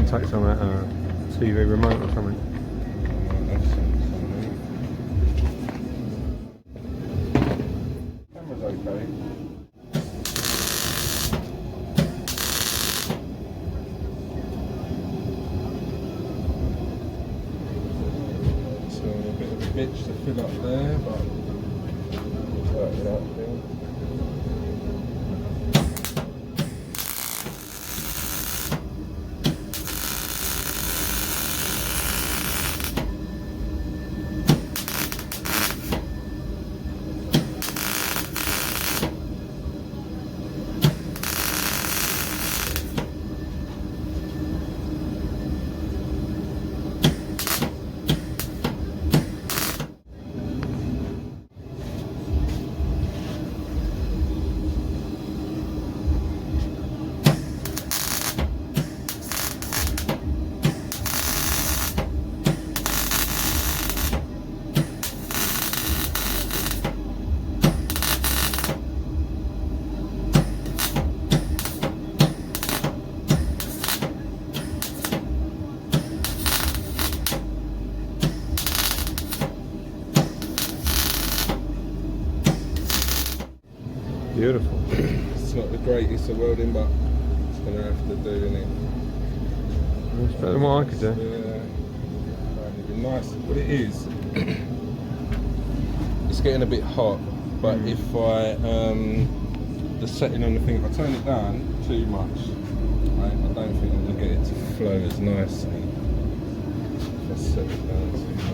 contacts on that TV remote or something. Camera's okay. So a bit of a bitch to fill up there, but work it out thing. Beautiful. It's not the greatest of welding, but it's going to have to do, isn't it? It's better than what I could do. Yeah. It'd be nice. What it is, it's getting a bit hot, but if I, the setting on the thing, if I turn it down too much, I don't think I'm going to get it to flow as nicely. If I set it down too much.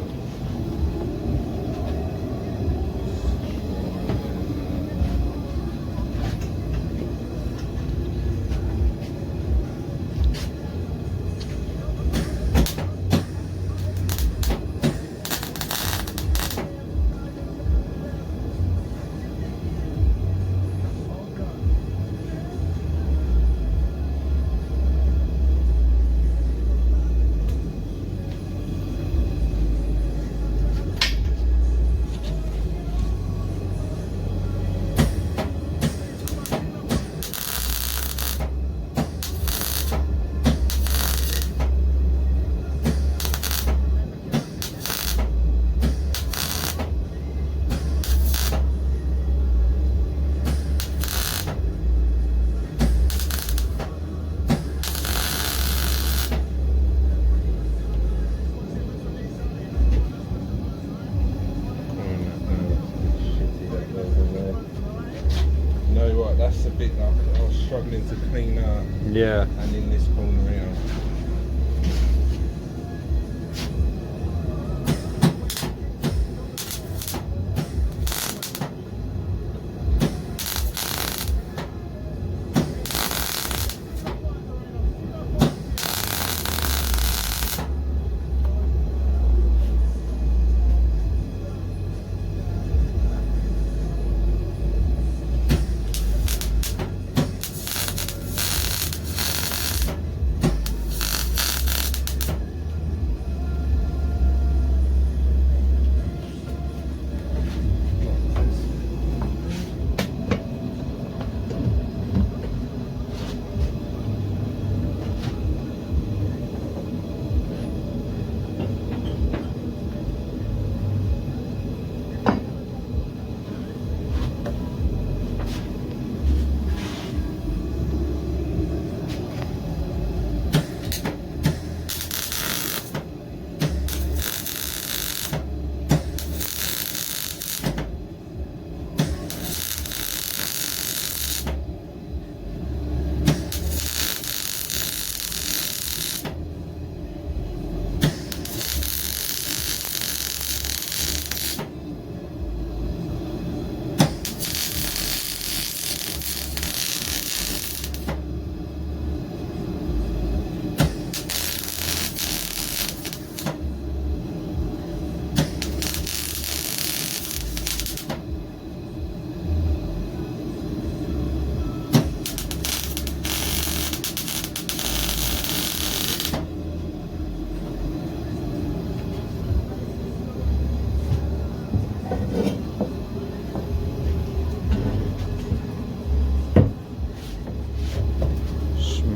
That's the bit that I was struggling to clean up. Yeah. And in this corner here.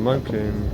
Smoking.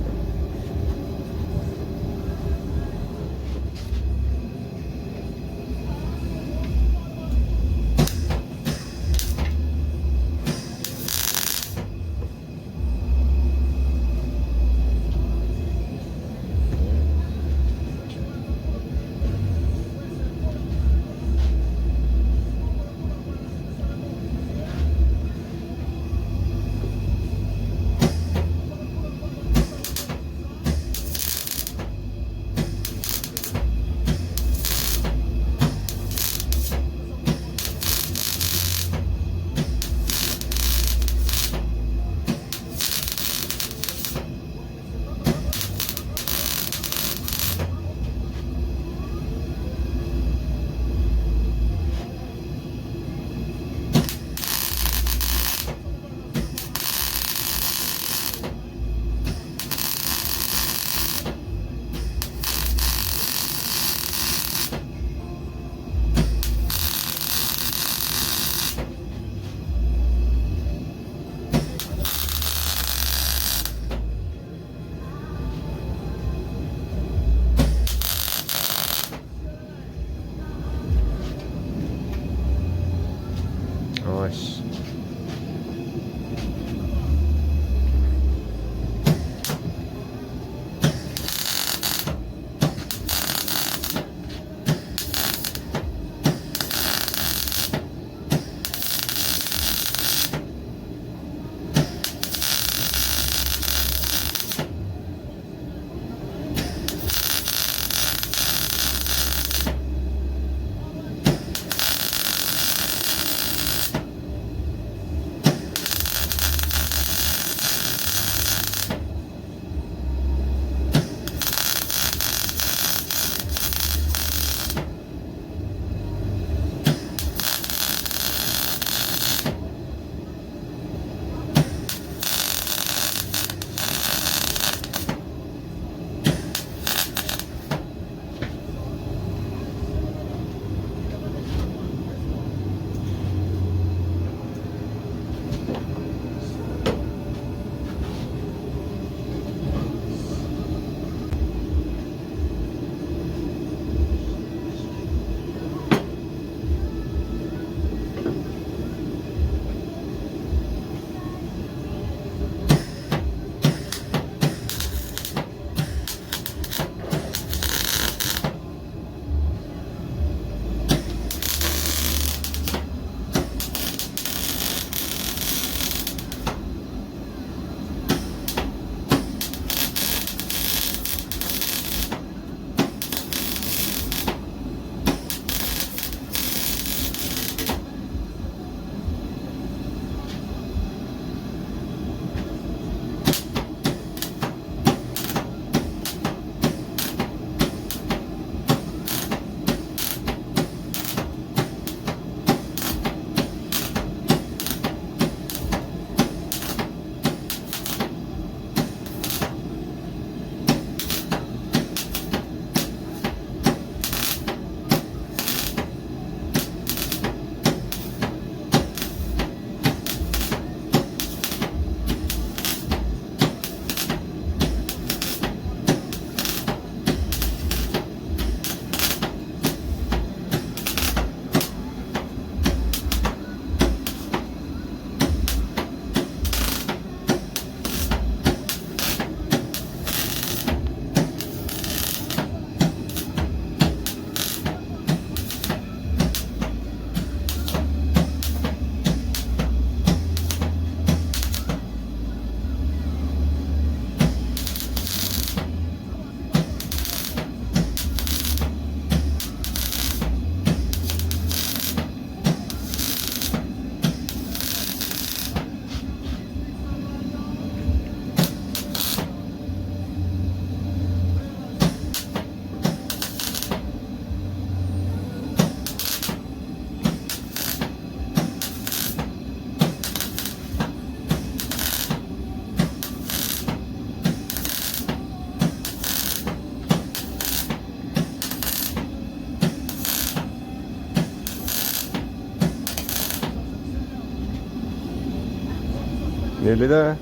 Nearly there.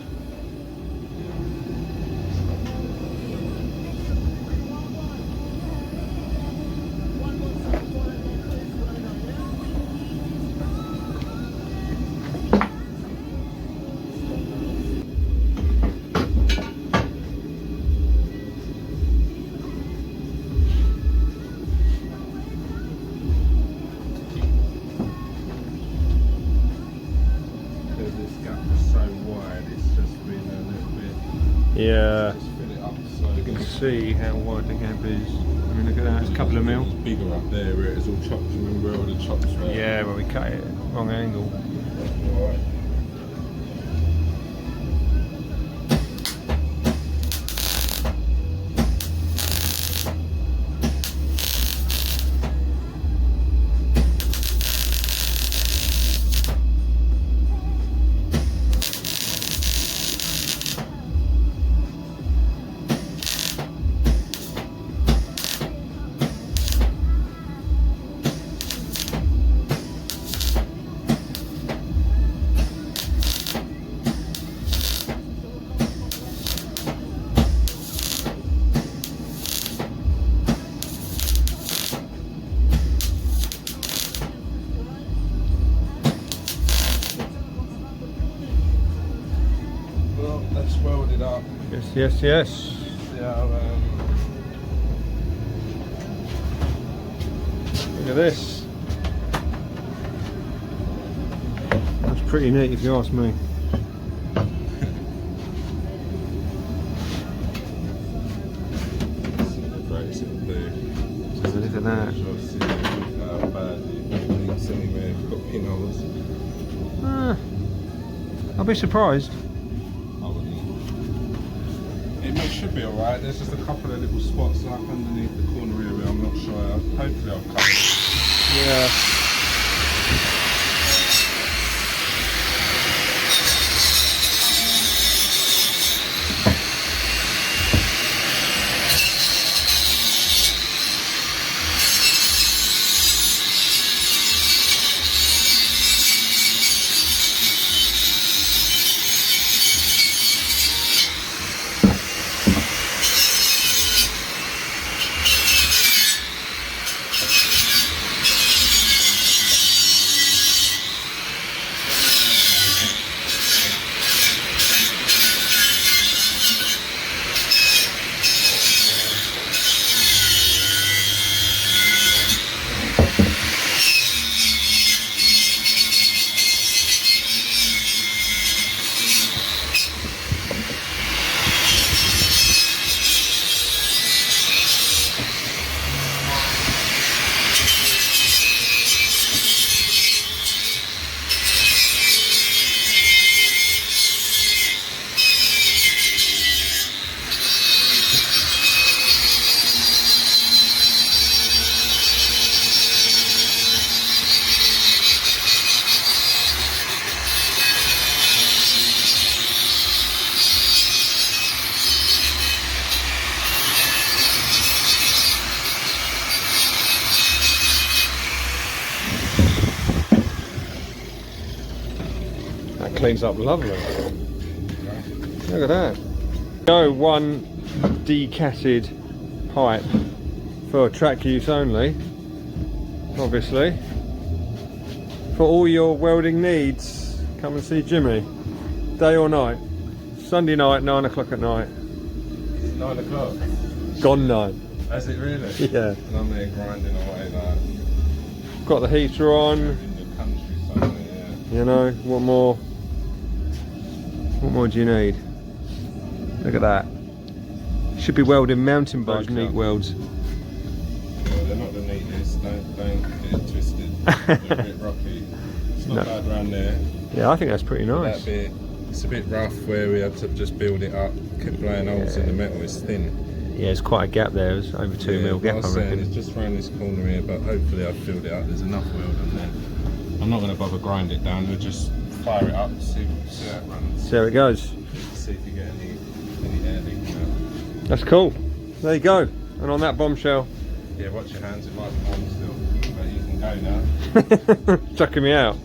Yeah, Just fill it up so you can see how wide the gap is. I mean, look at that, it's a couple of mil. It's bigger up there where it's all chopped. Remember where all the chops were? Yeah, where we cut it, wrong angle. Right. Well, that's welded up. Yes, yes, yes. See how, Look at this. That's pretty neat if you ask me. breaks it do. So look at that. See how bad it leaks anywhere. It's got pinholes. I'll be surprised. I wouldn't. It should be alright. There's just a couple of little spots like underneath the corner area. I'm not sure. Hopefully I'll cover it. Yeah. That cleans up lovely. Look at that. No one decatted pipe for track use only, obviously. For all your welding needs, come and see Jimmy. Day or night. Sunday night, 9 o'clock at night. 9 o'clock. Gone 9. Has it really? Yeah. And I'm there grinding away like Got the heater on. in the country somewhere, yeah. You know, what more? What more do you need? Look at that. Should be welding mountain bikes, neat welds. Well, they're not the neatest, don't get it twisted. They're a bit rocky. It's not bad around there. Yeah, I think that's pretty nice. That bit, it's a bit rough where we had to just build it up, kept blowing holes in the metal, it's thin. Yeah, there's quite a gap there. It's over 2 mil gap, I was saying, reckon. it's just around this corner here, but hopefully I've filled it up. There's enough weld on there. I'm not going to bother grind it down, we'll just fire it up, see how it runs. See how it goes. See if you get any air leaking out. That's cool. There you go. And on that bombshell, Yeah, watch your hands, it might be warm still, but you can go now. chucking me out.